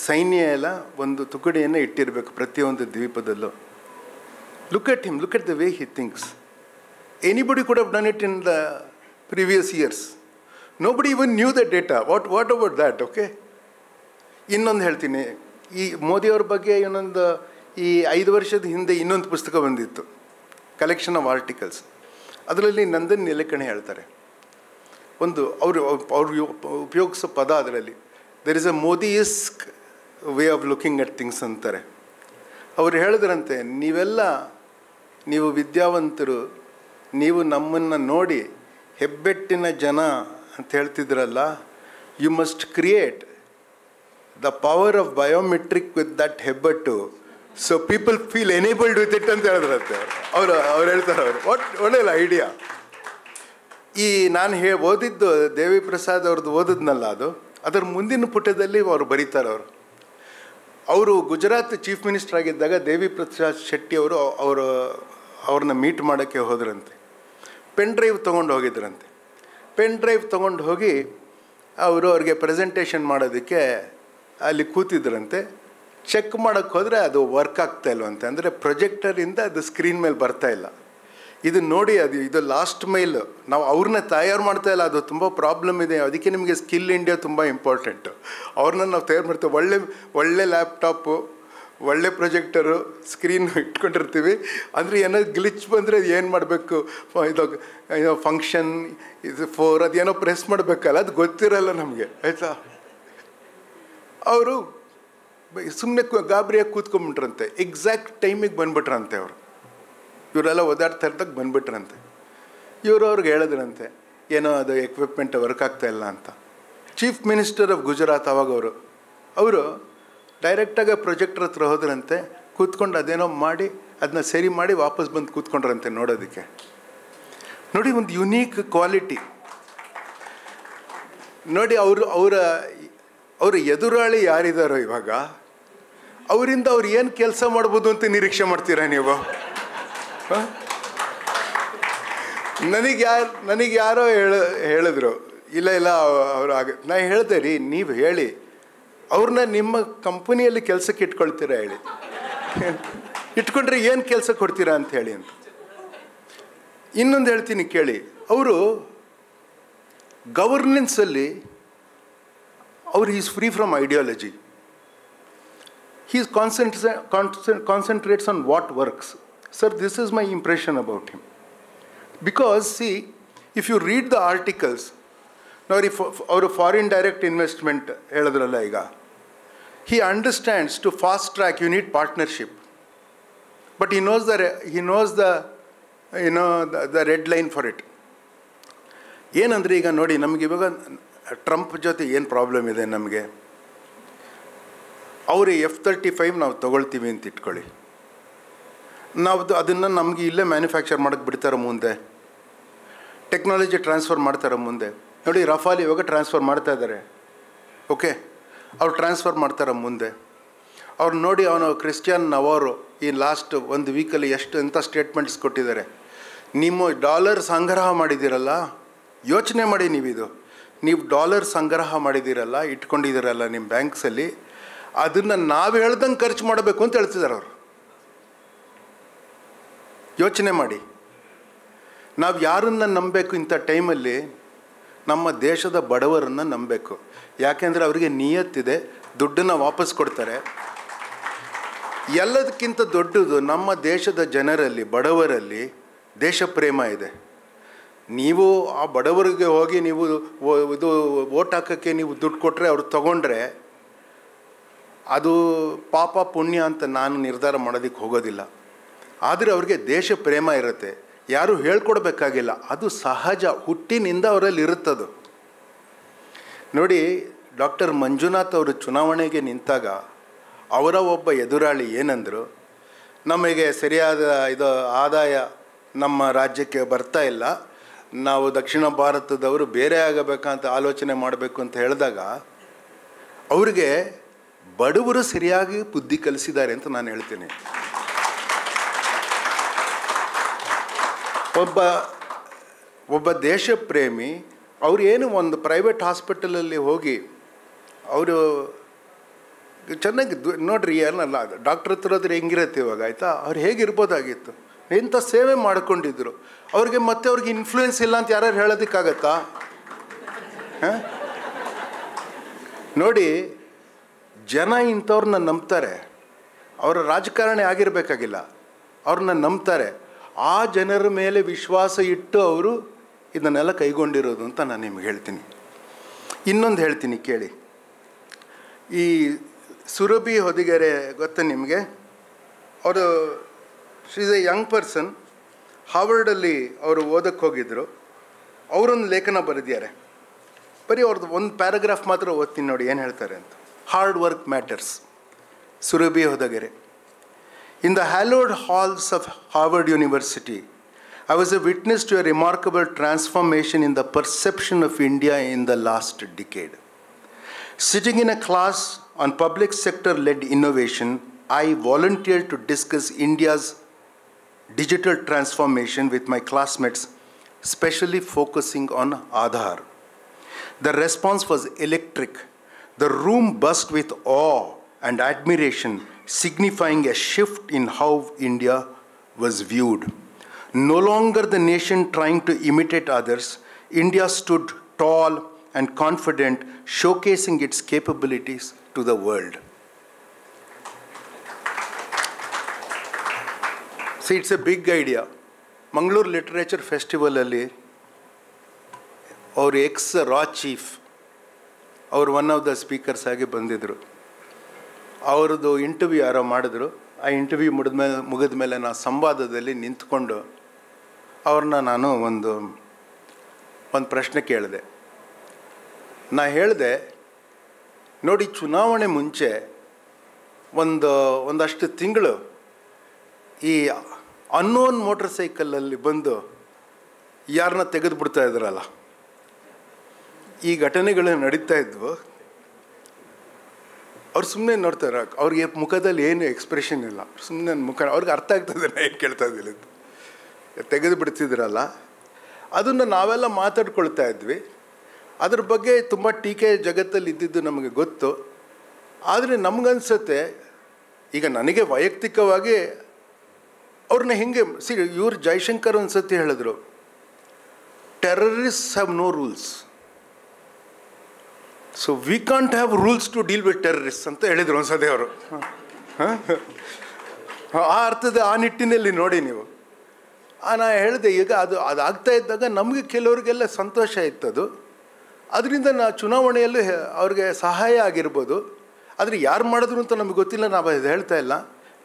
ಸೈನ್ಯ ಎಲ್ಲ ಒಂದು ತುಕಡಿಯನ್ನು ಇಟ್ಟಿರಬೇಕು ಪ್ರತಿಯೊಂದು ದ್ವೀಪದಲ್ಲೂ. Look at him, look at the way he thinks. Anybody could have done it in the previous years. Nobody even knew the data. What about that? Okay, ಇನ್ನೊಂದು ಹೇಳ್ತೀನಿ. ಈ ಮೋದಿಯವ್ರ ಬಗ್ಗೆ ಈ 5 ವರ್ಷದ ಹಿಂದೆ ಇನ್ನೊಂದು ಪುಸ್ತಕ ಬಂದಿತ್ತು, ಕಲೆಕ್ಷನ್ ಆಫ್ ಆರ್ಟಿಕಲ್ಸ್. ಅದರಲ್ಲಿ ನಂದನ್ ನಿಲೇಕಣಿ ಹೇಳ್ತಾರೆ, ಒಂದು ಅವರು ಉಪಯೋಗಿಸೋ ಪದ ಅದರಲ್ಲಿ, there is a Modiesque way of looking at things ಅಂತಾರೆ. ಅವ್ರು ಹೇಳಿದ್ರಂತೆ, ನೀವು ವಿದ್ಯಾವಂತರು, ನೀವು ನಮ್ಮನ್ನು ನೋಡಿ ಹೆಬ್ಬೆಟ್ಟಿನ ಜನ ಅಂತ ಹೇಳ್ತಿದ್ರಲ್ಲ, you must create the power of biometric with that ಹೆಬ್ಬೆಟ್ಟು, so people feel enabled with it ಅಂತ ಹೇಳಿದ್ರಂತೆ. ಅವ್ರು ಹೇಳ್ತಾರೆ, ಒಳ್ಳೆಯ ಐಡಿಯಾ. ಈ ನಾನು ಓದಿದ್ದು ದೇವಿ ಪ್ರಸಾದ್ ಅವ್ರದ್ದು ಓದಿದ್ನಲ್ಲ, ಅದರ ಮುಂದಿನ ಪುಟದಲ್ಲಿ ಅವ್ರು ಬರೀತಾರೆ. ಅವರು ಗುಜರಾತ್ ಚೀಫ್ ಮಿನಿಸ್ಟರ್ ಆಗಿದ್ದಾಗ ದೇವಿ ಪ್ರಸಾದ್ ಶೆಟ್ಟಿ ಅವ್ರನ್ನ ಮೀಟ್ ಮಾಡೋಕ್ಕೆ ಹೋದ್ರಂತೆ. ಪೆನ್ ಡ್ರೈವ್ ತೊಗೊಂಡು ಹೋಗಿದ್ರಂತೆ. ಪೆನ್ ಡ್ರೈವ್ ತೊಗೊಂಡು ಹೋಗಿ ಅವ್ರಿಗೆ ಪ್ರೆಸೆಂಟೇಷನ್ ಮಾಡೋದಕ್ಕೆ ಅಲ್ಲಿ ಕೂತಿದ್ರಂತೆ. ಚೆಕ್ ಮಾಡೋಕ್ಕೆ ಹೋದರೆ ಅದು ವರ್ಕ್ ಆಗ್ತಾ ಇಲ್ವಂತೆ. ಅಂದರೆ ಪ್ರೊಜೆಕ್ಟರಿಂದ ಅದು ಸ್ಕ್ರೀನ್ ಮೇಲೆ ಬರ್ತಾ ಇಲ್ಲ. ಇದು ನೋಡಿ, ಇದು ಲಾಸ್ಟ್ ಮೈಲ್. ನಾವು ಅವ್ರನ್ನ ತಯಾರು ಮಾಡ್ತಾ ಇಲ್ಲ, ಅದು ತುಂಬ ಪ್ರಾಬ್ಲಮ್ ಇದೆ. ಅದಕ್ಕೆ ನಿಮಗೆ ಸ್ಕಿಲ್ ಇಂಡಿಯಾ ತುಂಬ ಇಂಪಾರ್ಟೆಂಟು. ಅವ್ರನ್ನ ನಾವು ತಯಾರು ಮಾಡ್ತೇವೆ. ಒಳ್ಳೆ ಲ್ಯಾಪ್ಟಾಪು, ಒಳ್ಳೆ ಪ್ರೊಜೆಕ್ಟರು, ಸ್ಕ್ರೀನ್ ಇಟ್ಕೊಂಡಿರ್ತೀವಿ. ಅಂದರೆ ಏನೋ ಗ್ಲಿಚ್ ಬಂದರೆ ಅದು ಏನು ಮಾಡಬೇಕು, ಇದು ಫಂಕ್ಷನ್ ಇದು 4 ಅದೇನೋ ಪ್ರೆಸ್ ಮಾಡಬೇಕಲ್ಲ, ಅದು ಗೊತ್ತಿರಲ್ಲ ನಮಗೆ, ಆಯಿತಾ. ಅವರು ಸುಮ್ಮನೆ ಗಾಬರಿಯಾಗಿ ಕೂತ್ಕೊಂಡ್ಬಿಟ್ರಂತೆ. ಎಕ್ಸಾಕ್ಟ್ ಟೈಮಿಗೆ ಬಂದುಬಿಟ್ರಂತೆ ಅವರು. ಇವರೆಲ್ಲ ಓದಾಡ್ತಾ ಇರ್ದಾಗ ಬಂದುಬಿಟ್ರಂತೆ. ಇವರು ಅವ್ರಿಗೆ ಹೇಳಿದ್ರಂತೆ, ಏನೋ ಅದು ಎಕ್ವಿಪ್ಮೆಂಟ್ ವರ್ಕ್ ಆಗ್ತಾಯಿಲ್ಲ ಅಂತ. ಚೀಫ್ ಮಿನಿಸ್ಟರ್ ಆಫ್ ಗುಜರಾತ್ ಅವಾಗ ಅವರು ಡೈರೆಕ್ಟಾಗಿ ಪ್ರೊಜೆಕ್ಟರ್ ಹತ್ರ ಹೋದ್ರಂತೆ. ಕೂತ್ಕೊಂಡು ಅದೇನೋ ಮಾಡಿ ಅದನ್ನ ಸರಿ ಮಾಡಿ ವಾಪಸ್ ಬಂದು ಕೂತ್ಕೊಂಡ್ರಂತೆ ನೋಡೋದಕ್ಕೆ. ನೋಡಿ, ಒಂದು ಯುನೀಕ್ ಕ್ವಾಲಿಟಿ ನೋಡಿ. ಅವರ ಎದುರಾಳಿ ಯಾರಿದ್ದಾರೋ ಇವಾಗ, ಅವರಿಂದ ಅವ್ರು ಏನು ಕೆಲಸ ಮಾಡ್ಬೋದು ಅಂತ ನಿರೀಕ್ಷೆ ಮಾಡ್ತೀರಾ ನೀವು? ನನಗೆ ಯಾರೋ ಹೇಳಿದ್ರು, ಇಲ್ಲ ಅವರು ನಾ ಹೇಳಿದೆ ರೀ, ನೀವು ಹೇಳಿ ಅವ್ರನ್ನ ನಿಮ್ಮ ಕಂಪನಿಯಲ್ಲಿ ಕೆಲಸಕ್ಕೆ ಇಟ್ಕೊಳ್ತೀರಾ ಹೇಳಿ, ಇಟ್ಕೊಂಡ್ರೆ ಏನು ಕೆಲಸ ಕೊಡ್ತೀರಾ ಅಂತ ಹೇಳಿ ಅಂತ. ಇನ್ನೊಂದು ಹೇಳ್ತೀನಿ ಕೇಳಿ. ಅವರು ಗವರ್ನೆನ್ಸಲ್ಲಿ is free from ideology. he concentrates on what works. Sir, this is my impression about him. Because, see, if you read the articles, now if our foreign direct investment, he understands to fast track you need partnership. But he knows the red line for it. ಏನಂದರೆ ಈಗ ನೋಡಿ, ನಮಗೆ ಇವಾಗ ಟ್ರಂಪ್ ಜೊತೆ ಏನು ಪ್ರಾಬ್ಲಮ್ ಇದೆ ನಮಗೆ. ಅವರು F-35 ನಾವು ತೊಗೊಳ್ತೀವಿ ಅಂತ ಇಟ್ಕೊಳ್ಳಿ. ನಾವು ಅದನ್ನು ನಮಗೆ ಇಲ್ಲೇ ಮ್ಯಾನುಫ್ಯಾಕ್ಚರ್ ಮಾಡೋಕ್ಕೆ ಬಿಡ್ತಾರೆ ಮುಂದೆ, ಟೆಕ್ನಾಲಜಿ ಟ್ರಾನ್ಸ್ಫರ್ ಮಾಡ್ತಾರೆ ಮುಂದೆ. ನೋಡಿ, ರಫಾಲ್ ಇವಾಗ ಟ್ರಾನ್ಸ್ಫರ್ ಮಾಡ್ತಾ ಇದ್ದಾರೆ. ಓಕೆ, ಅವ್ರು ಟ್ರಾನ್ಸ್ಫರ್ ಮಾಡ್ತಾರೆ ಮುಂದೆ. ಅವ್ರು ನೋಡಿ, ಅವನು ಕ್ರಿಸ್ಟಿಯನ್ ನವಾರೋ ಈ ಲಾಸ್ಟ್ 1 ವೀಕಲ್ಲಿ ಎಂಥ ಸ್ಟೇಟ್ಮೆಂಟ್ಸ್ ಕೊಟ್ಟಿದ್ದಾರೆ. ನೀವು ಡಾಲರ್ ಸಂಗ್ರಹ ಮಾಡಿದ್ದೀರಲ್ಲ, ಯೋಚನೆ ಮಾಡಿ ನೀವು ಡಾಲರ್ ಸಂಗ್ರಹ ಮಾಡಿದ್ದೀರಲ್ಲ, ಇಟ್ಕೊಂಡಿದ್ದೀರಲ್ಲ ನಿಮ್ಮ ಬ್ಯಾಂಕ್ಸಲ್ಲಿ, ಅದನ್ನು ನಾವು ಹೇಳ್ದಂಗೆ ಖರ್ಚು ಮಾಡಬೇಕು ಅಂತ ಹೇಳ್ತಿದ್ದಾರೆ ಅವರು. ಯೋಚನೆ ಮಾಡಿ, ನಾವು ಯಾರನ್ನು ನಂಬಬೇಕು ಇಂಥ ಟೈಮಲ್ಲಿ? ನಮ್ಮ ದೇಶದ ಬಡವರನ್ನು ನಂಬಬೇಕು. ಯಾಕೆಂದರೆ ಅವರಿಗೆ ನಿಯತ್ತಿದೆ, ದುಡ್ಡನ್ನು ವಾಪಸ್ ಕೊಡ್ತಾರೆ. ಎಲ್ಲದಕ್ಕಿಂತ ದೊಡ್ಡದು ನಮ್ಮ ದೇಶದ ಜನರಲ್ಲಿ, ಬಡವರಲ್ಲಿ ದೇಶ ಪ್ರೇಮ ಇದೆ. ನೀವು ಆ ಬಡವರಿಗೆ ಹೋಗಿ ನೀವು ಇದು ಓಟ್ ಹಾಕೋಕ್ಕೆ ನೀವು ದುಡ್ಡು ಕೊಟ್ಟರೆ, ಅವ್ರು ತಗೊಂಡ್ರೆ ಅದು ಪಾಪ ಪುಣ್ಯ ಅಂತ ನಾನು ನಿರ್ಧಾರ ಮಾಡೋದಕ್ಕೆ ಹೋಗೋದಿಲ್ಲ. ಆದರೆ ಅವ್ರಿಗೆ ದೇಶ ಪ್ರೇಮ ಇರುತ್ತೆ, ಯಾರೂ ಹೇಳ್ಕೊಡ್ಬೇಕಾಗಿಲ್ಲ, ಅದು ಸಹಜ, ಹುಟ್ಟಿನಿಂದ ಅವರಲ್ಲಿ ಇರುತ್ತದು. ನೋಡಿ, ಡಾಕ್ಟರ್ ಮಂಜುನಾಥ್ ಅವರು ಚುನಾವಣೆಗೆ ನಿಂತಾಗ ಅವರ ಒಬ್ಬ ಎದುರಾಳಿ ಏನಂದರು, ನಮಗೆ ಸರಿಯಾದ ಆದಾಯ ನಮ್ಮ ರಾಜ್ಯಕ್ಕೆ ಬರ್ತಾ ಇಲ್ಲ, ನಾವು ದಕ್ಷಿಣ ಭಾರತದವರು ಬೇರೆ ಆಗಬೇಕಂತ ಆಲೋಚನೆ ಮಾಡಬೇಕು ಅಂತ ಹೇಳಿದಾಗ ಅವ್ರಿಗೆ ಬಡವರು ಸರಿಯಾಗಿ ಬುದ್ಧಿ ಕಲಿಸಿದ್ದಾರೆ ಅಂತ ನಾನು ಹೇಳ್ತೀನಿ. ಒಬ್ಬ ದೇಶ ಪ್ರೇಮಿ ಅವರು ಏನು ಒಂದು ಪ್ರೈವೇಟ್ ಹಾಸ್ಪಿಟಲಲ್ಲಿ ಹೋಗಿ ಅವರು ಚೆನ್ನಾಗಿ ನೋಡ್ರಿ, ಏನಲ್ಲ ಡಾಕ್ಟ್ರ್ ಹತ್ರ ಹೋದ್ರೆ ಹೆಂಗಿರುತ್ತೆ ಇವಾಗ, ಆಯಿತಾ, ಅವ್ರು ಹೇಗಿರ್ಬೋದಾಗಿತ್ತು, ಎಂಥ ಸೇವೆ ಮಾಡ್ಕೊಂಡಿದ್ರು. ಅವ್ರಿಗೆ ಇನ್ಫ್ಲೂಯೆನ್ಸ್ ಇಲ್ಲ ಅಂತ ಯಾರು ಹೇಳೋದಕ್ಕಾಗತ್ತಾ? ನೋಡಿ, ಜನ ಇಂಥವ್ರನ್ನ ನಂಬ್ತಾರೆ. ಅವರ ರಾಜಕಾರಣಿ ಆಗಿರಬೇಕಾಗಿಲ್ಲ, ಅವ್ರನ್ನ ನಂಬ್ತಾರೆ. ಆ ಜನರ ಮೇಲೆ ವಿಶ್ವಾಸ ಇಟ್ಟು ಅವರು ಇದನ್ನೆಲ್ಲ ಕೈಗೊಂಡಿರೋದು ಅಂತ ನಾನು ನಿಮ್ಗೆ ಹೇಳ್ತೀನಿ. ಇನ್ನೊಂದು ಹೇಳ್ತೀನಿ ಕೇಳಿ. ಈ ಸುರಭಿ ಹೊದಿಗೆರೆ ಗೊತ್ತಾ ನಿಮಗೆ? ಅವರು she is a young person. ಹಾರ್ವರ್ಡಲ್ಲಿ ಅವರು ಓದಕ್ಕೆ ಹೋಗಿದ್ದರು. ಅವರೊಂದು ಲೇಖನ ಬರೆದಿದ್ದಾರೆ. ಬರೀ ಅವ್ರದ್ದು ಒಂದು ಪ್ಯಾರಾಗ್ರಾಫ್ ಮಾತ್ರ ಓದ್ತೀನಿ ನೋಡಿ ಏನು ಹೇಳ್ತಾರೆ ಅಂತ. Hard work matters. Surabhi Hodigere. In the hallowed halls of Harvard University, I was a witness to a remarkable transformation in the perception of India in the last decade. Sitting in a class on public sector-led innovation, I volunteered to discuss India's digital transformation with my classmates, especially focusing on Aadhaar. The response was electric. The room buzzed with awe and admiration, signifying a shift in how India was viewed. No longer the nation trying to imitate others, India stood tall and confident, showcasing its capabilities to the world. See, it's a big idea. Mangalore Literature Festival alli our ex-Raw chief, ಅವರು ಒನ್ ಆಫ್ ದ ಸ್ಪೀಕರ್ಸ್ ಆಗಿ ಬಂದಿದ್ದರು. ಅವ್ರದ್ದು ಇಂಟರ್ವ್ಯೂ ಯಾರೋ ಮಾಡಿದ್ರು. ಆ ಇಂಟರ್ವ್ಯೂ ಮುಗಿದ ಮೇಲೆ ನಾನು ಸಂವಾದದಲ್ಲಿ ನಿಂತ್ಕೊಂಡು ಅವ್ರನ್ನ ನಾನು ಒಂದು ಪ್ರಶ್ನೆ ಕೇಳಿದೆ. ನಾ ಹೇಳಿದೆ, ನೋಡಿ, ಚುನಾವಣೆ ಮುಂಚೆ ಒಂದಷ್ಟು ತಿಂಗಳು ಈ ಅನ್ನೋನ್ ಮೋಟರ್ ಸೈಕಲಲ್ಲಿ ಬಂದು ಯಾರನ್ನ ತೆಗೆದುಬಿಡ್ತಾ ಇದ್ರಲ್ಲ, ಈ ಘಟನೆಗಳು ನಡೀತಾ ಇದ್ವು. ಅವ್ರು ಸುಮ್ಮನೆ ನೋಡ್ತಾರೆ, ಅವ್ರಿಗೆ ಮುಖದಲ್ಲಿ ಏನು ಎಕ್ಸ್ಪ್ರೆಷನ್ ಇಲ್ಲ, ಸುಮ್ಮನೆ ಮುಖ, ಅವ್ರಿಗೆ ಅರ್ಥ ಆಗ್ತದೆ ನಾ ಏನು ಕೇಳ್ತಾ ಇದ್ದಿಲ್ಲ, ತೆಗೆದು ಬಿಡ್ತಿದ್ರಲ್ಲ. ಅದನ್ನು ನಾವೆಲ್ಲ ಮಾತಾಡ್ಕೊಳ್ತಾ ಇದ್ವಿ. ಅದ್ರ ಬಗ್ಗೆ ತುಂಬ ಟೀಕೆ ಜಗತ್ತಲ್ಲಿ ಇದ್ದಿದ್ದು ನಮಗೆ ಗೊತ್ತು. ಆದರೆ ನಮಗನ್ಸುತ್ತೆ, ಈಗ ನನಗೆ ವೈಯಕ್ತಿಕವಾಗಿ ಅವ್ರನ್ನ ಹಿಂಗೆ ಇವ್ರು ಜೈಶಂಕರ್ ಒಂದು ಸತಿ ಹೇಳಿದ್ರು, terrorist have no rules, so we can't have rules to deal with terrorist ಅಂತ ಹೇಳಿದರು ಒಂದ್ಸತಿ ಅವರು. ಆ ಅರ್ಥದ ಆ ನಿಟ್ಟಿನಲ್ಲಿ ನೋಡಿ ನೀವು. ನಾ ಹೇಳಿದೆ, ಈಗ ಅದು ಆಗ್ತಾ ಇದ್ದಾಗ ನಮಗೆ ಕೆಲವರಿಗೆಲ್ಲ ಸಂತೋಷ ಇತ್ತದು. ಅದರಿಂದ ಚುನಾವಣೆಯಲ್ಲೂ ಅವ್ರಿಗೆ ಸಹಾಯ ಆಗಿರ್ಬೋದು. ಆದರೆ ಯಾರು ಮಾಡಿದ್ರು ಅಂತ ನಮಗೆ ಗೊತ್ತಿಲ್ಲ, ನಾವು ಅದು ಹೇಳ್ತಾ ಇಲ್ಲ.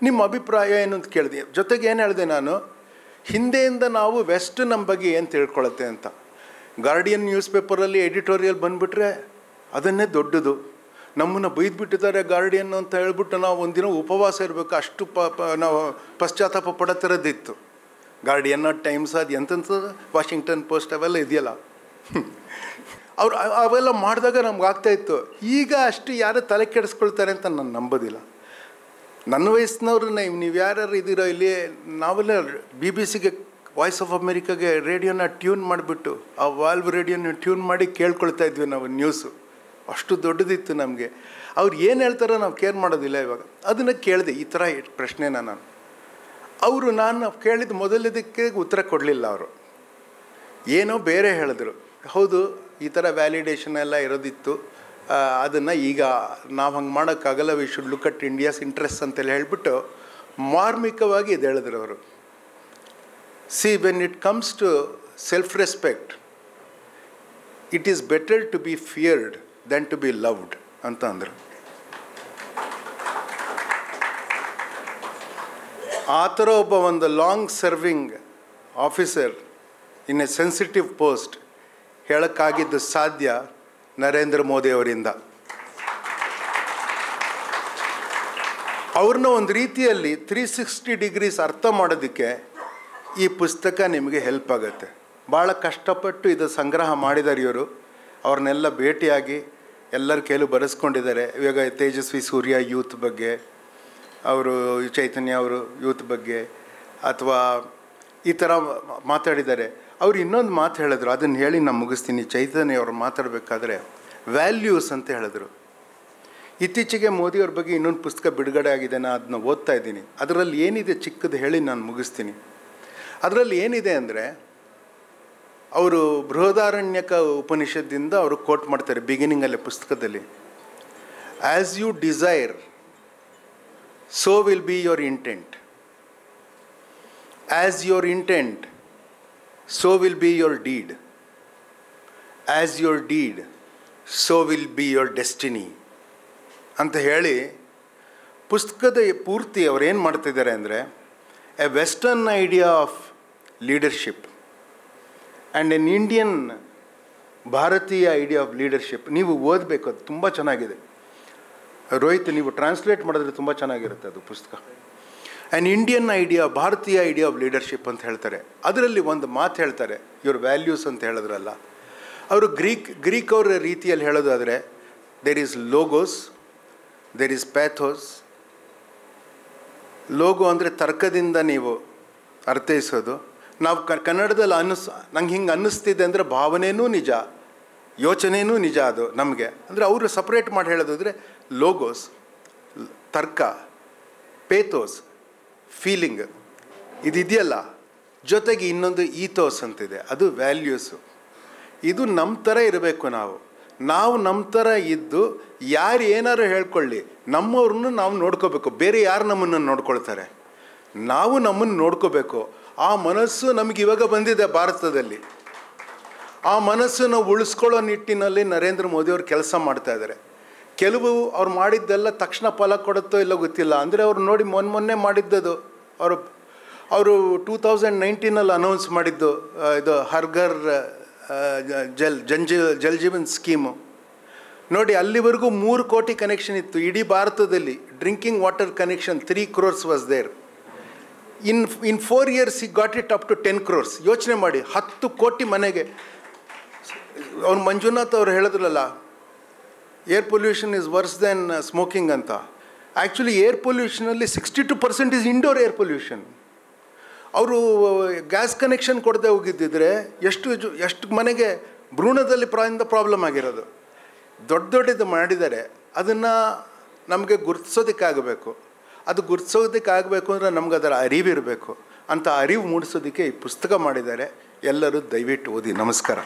ನಿಮ್ಮ ಅಭಿಪ್ರಾಯ ಏನು ಅಂತ ಕೇಳಿದೆ. ಜೊತೆಗೆ ಏನು ಹೇಳಿದೆ ನಾನು, ಹಿಂದೆಯಿಂದ ನಾವು ವೆಸ್ಟ್ ನಮ್ಮ ಬಗ್ಗೆ ಏನು ತಿಳ್ಕೊಳತ್ತೆ ಅಂತ. ಗಾರ್ಡಿಯನ್ ನ್ಯೂಸ್ ಪೇಪರಲ್ಲಿ ಎಡಿಟೋರಿಯಲ್ ಬಂದುಬಿಟ್ರೆ ಅದನ್ನೇ ದೊಡ್ಡದು. ನಮ್ಮನ್ನು ಬೈದ್ಬಿಟ್ಟಿದ್ದಾರೆ ಗಾರ್ಡಿಯನ್ ಅಂತ ಹೇಳ್ಬಿಟ್ಟು ನಾವು ಒಂದಿನ ಉಪವಾಸ ಇರಬೇಕು, ಅಷ್ಟು ನಾವು ಪಶ್ಚಾತ್ತಾಪ ಪಡೋ ಥರದ್ದಿತ್ತು. ಗಾರ್ಡಿಯನ್, ಟೈಮ್ಸ್, ಅದು ಎಂಥದ್ದು, ವಾಷಿಂಗ್ಟನ್ ಪೋಸ್ಟ್ ಅವೆಲ್ಲ ಇದೆಯಲ್ಲ, ಅವ್ರು ಅವೆಲ್ಲ ಮಾಡಿದಾಗ ನಮ್ಗೆ ಆಗ್ತಾಯಿತ್ತು. ಈಗ ಅಷ್ಟು ಯಾರು ತಲೆ ಕೆಡಿಸ್ಕೊಳ್ತಾರೆ ಅಂತ ನಾನು ನಂಬೋದಿಲ್ಲ. ನನ್ನ ವಯಸ್ಸಿನವ್ರು ನೀವು ಯಾರು ಇದ್ದೀರೋ ಇಲ್ಲಿ, ನಾವೆಲ್ಲ BBC-ಗೆ, ವಾಯ್ಸ್ ಆಫ್ ಅಮೇರಿಕಾಗೆ ರೇಡಿಯೋನ ಟ್ಯೂನ್ ಮಾಡಿಬಿಟ್ಟು ಆ ವಾಲ್ವ್ ರೇಡಿಯೋನ ಟ್ಯೂನ್ ಮಾಡಿ ಕೇಳ್ಕೊಳ್ತಾ ಇದ್ವಿ ನಾವು ನ್ಯೂಸು. ಅಷ್ಟು ದೊಡ್ಡದಿತ್ತು ನಮಗೆ. ಅವ್ರು ಏನು ಹೇಳ್ತಾರೋ ನಾವು ಕೇರ್ ಮಾಡೋದಿಲ್ಲ ಇವಾಗ. ಅದನ್ನು ಕೇಳಿದೆ, ಈ ಥರ ಪ್ರಶ್ನೆನ ನಾನು ಕೇಳಿದ ಮೊದಲದಕ್ಕೆ ಉತ್ತರ ಕೊಡಲಿಲ್ಲ. ಅವರು ಏನೋ ಬೇರೆ ಹೇಳಿದ್ರು. ಹೌದು, ಈ ಥರ ವ್ಯಾಲಿಡೇಷನ್ ಎಲ್ಲ ಇರೋದಿತ್ತು, ಅದನ್ನು ಈಗ ನಾವು ಹಂಗೆ ಮಾಡೋಕ್ಕಾಗಲ್ಲ, we should look at India's interest ಅಂತೆಲ್ಲ ಹೇಳಿಬಿಟ್ಟು ಮಾರ್ಮಿಕವಾಗಿ ಇದು ಹೇಳಿದ್ರು ಅವರು. See, when it comes to self respect, it is better to be feared than to be loved ಅಂತ ಅಂದರು. ಆ ಥರ ಒಂದು long serving officer in a sensitive post ಹೇಳೋಕ್ಕಾಗಿದ್ದು ಸಾಧ್ಯ ನರೇಂದ್ರ ಮೋದಿ ಅವರಿಂದ. ಅವ್ರನ್ನ ಒಂದು ರೀತಿಯಲ್ಲಿ 360 ಡಿಗ್ರೀಸ್ ಅರ್ಥ ಮಾಡೋದಕ್ಕೆ ಈ ಪುಸ್ತಕ ನಿಮಗೆ ಹೆಲ್ಪ್ ಆಗುತ್ತೆ. ಭಾಳ ಕಷ್ಟಪಟ್ಟು ಇದು ಸಂಗ್ರಹ ಮಾಡಿದ್ದಾರೆ ಇವರು. ಅವ್ರನ್ನೆಲ್ಲ ಭೇಟಿಯಾಗಿ ಎಲ್ಲರ ಕೈಲೂ ಬರೆಸ್ಕೊಂಡಿದ್ದಾರೆ. ಇವಾಗ ತೇಜಸ್ವಿ ಸೂರ್ಯ ಯೂತ್ ಬಗ್ಗೆ, ಅವರು ಚೈತನ್ಯ ಅವರು ಯೂತ್ ಬಗ್ಗೆ, ಅಥವಾ ಈ ಥರ ಮಾತಾಡಿದ್ದಾರೆ. ಅವ್ರು ಇನ್ನೊಂದು ಮಾತು ಹೇಳಿದ್ರು, ಅದನ್ನು ಹೇಳಿ ನಾನು ಮುಗಿಸ್ತೀನಿ. ಚೈತನ್ಯ ಅವರು ಮಾತಾಡಬೇಕಾದ್ರೆ ವ್ಯಾಲ್ಯೂಸ್ ಅಂತ ಹೇಳಿದ್ರು. ಇತ್ತೀಚೆಗೆ ಮೋದಿಯವ್ರ ಬಗ್ಗೆ ಇನ್ನೊಂದು ಪುಸ್ತಕ ಬಿಡುಗಡೆ ಆಗಿದೆ, ನಾನು ಅದನ್ನ ಓದ್ತಾ ಇದ್ದೀನಿ. ಅದರಲ್ಲಿ ಏನಿದೆ ಚಿಕ್ಕದು ಹೇಳಿ ನಾನು ಮುಗಿಸ್ತೀನಿ. ಅದರಲ್ಲಿ ಏನಿದೆ ಅಂದರೆ, ಅವರು ಬೃಹದಾರಣ್ಯಕ ಉಪನಿಷತ್ತಿಂದ ಅವರು ಕೋಟ್ ಮಾಡ್ತಾರೆ ಬಿಗಿನಿಂಗಲ್ಲೇ ಪುಸ್ತಕದಲ್ಲಿ. As you desire so will be your intent. As your intent, so will be your deed. As your deed, so will be your destiny. ಅಂತ ಹೇಳಿ ಪುಸ್ತಕದ ಪೂರ್ತಿ ಅವ್ರು ಏನು ಮಾಡ್ತಿದ್ದಾರೆ ಅಂದರೆ, A western idea of leadership and an Indian ಭಾರತೀಯ ಐಡಿಯಾ ಆಫ್ ಲೀಡರ್ಶಿಪ್. ನೀವು ಓದಬೇಕು, ಅದು ತುಂಬ ಚೆನ್ನಾಗಿದೆ. ರೋಹಿತ್, ನೀವು ಟ್ರಾನ್ಸ್ಲೇಟ್ ಮಾಡಿದ್ರೆ ತುಂಬ ಚೆನ್ನಾಗಿರುತ್ತೆ ಅದು ಪುಸ್ತಕ. ಆ್ಯನ್ ಇಂಡಿಯನ್ ಐಡಿಯಾ, ಭಾರತೀಯ ಐಡಿಯಾ ಆಫ್ ಲೀಡರ್ಶಿಪ್ ಅಂತ ಹೇಳ್ತಾರೆ. ಅದರಲ್ಲಿ ಒಂದು ಮಾತು ಹೇಳ್ತಾರೆ, ಇವ್ರ ವ್ಯಾಲ್ಯೂಸ್ ಅಂತ ಹೇಳಿದ್ರಲ್ಲ, ಅವರು ಗ್ರೀಕ್ ಅವರ ರೀತಿಯಲ್ಲಿ ಹೇಳೋದಾದರೆ, there is logos, there is pathos. Logo ಅಂದರೆ ತರ್ಕದಿಂದ ನೀವು ಅರ್ಥೈಸೋದು. ನಾವು ಕನ್ನಡದಲ್ಲಿ ನಂಗೆ ಹಿಂಗೆ ಅನ್ನಿಸ್ತಿದೆ ಅಂದರೆ ಭಾವನೆಯೂ ನಿಜ, ಯೋಚನೆಯೂ ನಿಜ. ಅದು ನಮಗೆ ಅಂದರೆ ಅವರು ಸಪ್ರೇಟ್ ಮಾಡಿ ಹೇಳೋದಾದರೆ ಲೋಗೋಸ್. ತರ್ಕ, ಪೇಥೋಸ್, ಫೀಲಿಂಗ್ ಇದಿದೆಯಲ್ಲ, ಜೊತೆಗೆ ಇನ್ನೊಂದು ಈಥೋಸ್ ಅಂತಿದೆ, ಅದು ವ್ಯಾಲ್ಯೂಸು. ಇದು ನಮ್ಮ ಥರ ಇರಬೇಕು. ನಾವು ನಮ್ಮ ಥರ ಇದ್ದು ಯಾರು ಏನಾರು ಹೇಳ್ಕೊಳ್ಳಿ, ನಮ್ಮವ್ರನ್ನ ನಾವು ನೋಡ್ಕೋಬೇಕು. ಬೇರೆ ಯಾರು ನಮ್ಮನ್ನು ನೋಡ್ಕೊಳ್ತಾರೆ? ನಾವು ನಮ್ಮನ್ನು ನೋಡ್ಕೋಬೇಕು. ಆ ಮನಸ್ಸು ನಮಗೆ ಇವಾಗ ಬಂದಿದೆ ಭಾರತದಲ್ಲಿ. ಆ ಮನಸ್ಸನ್ನು ಉಳಿಸ್ಕೊಳ್ಳೋ ನಿಟ್ಟಿನಲ್ಲಿ ನರೇಂದ್ರ ಮೋದಿಯವರು ಕೆಲಸ ಮಾಡ್ತಾಯಿದ್ದಾರೆ. ಕೆಲವು ಅವ್ರು ಮಾಡಿದ್ದೆಲ್ಲ ತಕ್ಷಣ ಫಲ ಕೊಡುತ್ತೋ ಇಲ್ಲೋ ಗೊತ್ತಿಲ್ಲ. ಅಂದರೆ ಅವ್ರು ನೋಡಿ ಮೊನ್ನೆ ಮಾಡಿದ್ದದು ಅವರು 2019 ಅನೌನ್ಸ್ ಮಾಡಿದ್ದು ಇದು ಹರ್ಘರ್ ಜಲ್ ಜೀವನ್ ಸ್ಕೀಮು ನೋಡಿ. ಅಲ್ಲಿವರೆಗೂ 3 ಕೋಟಿ ಕನೆಕ್ಷನ್ ಇತ್ತು ಇಡೀ ಭಾರತದಲ್ಲಿ. Drinking water connection 3 crores was there. In 4 years he got it up to 10 crores. ಯೋಚನೆ ಮಾಡಿ, 10 ಕೋಟಿ ಮನೆಗೆ. ಅವ್ರು ಮಂಜುನಾಥ್ ಅವ್ರು ಹೇಳಿದ್ರಲ್ಲ, air pollution is worse than smoking ಅಂತ. ಆ್ಯಕ್ಚುಲಿ ಏರ್ ಪೊಲ್ಯೂಷನಲ್ಲಿ 62% ಇಸ್ ಇಂಡೋರ್ ಏರ್ ಪೊಲ್ಯೂಷನ್. ಅವರು ಗ್ಯಾಸ್ ಕನೆಕ್ಷನ್ ಕೊಡದೆ ಹೋಗಿದ್ದಿದ್ರೆ ಎಷ್ಟು ಮನೆಗೆ ಭ್ರೂಣದಲ್ಲಿ ಪ್ರಾಬ್ಲಮ್ ಆಗಿರೋದು. ದೊಡ್ಡದು ಮಾಡಿದ್ದಾರೆ. ಅದನ್ನು ನಮಗೆ ಗುರುತಿಸೋದಕ್ಕಾಗಬೇಕು. ಅದು ಗುರುತಿಸೋದಕ್ಕಾಗಬೇಕು ಅಂದರೆ ನಮ್ಗೆ ಅದರ ಅರಿವಿರಬೇಕು. ಅಂಥ ಅರಿವು ಮೂಡಿಸೋದಕ್ಕೆ ಈ ಪುಸ್ತಕ ಮಾಡಿದ್ದಾರೆ. ಎಲ್ಲರೂ ದಯವಿಟ್ಟು ಓದಿ. ನಮಸ್ಕಾರ.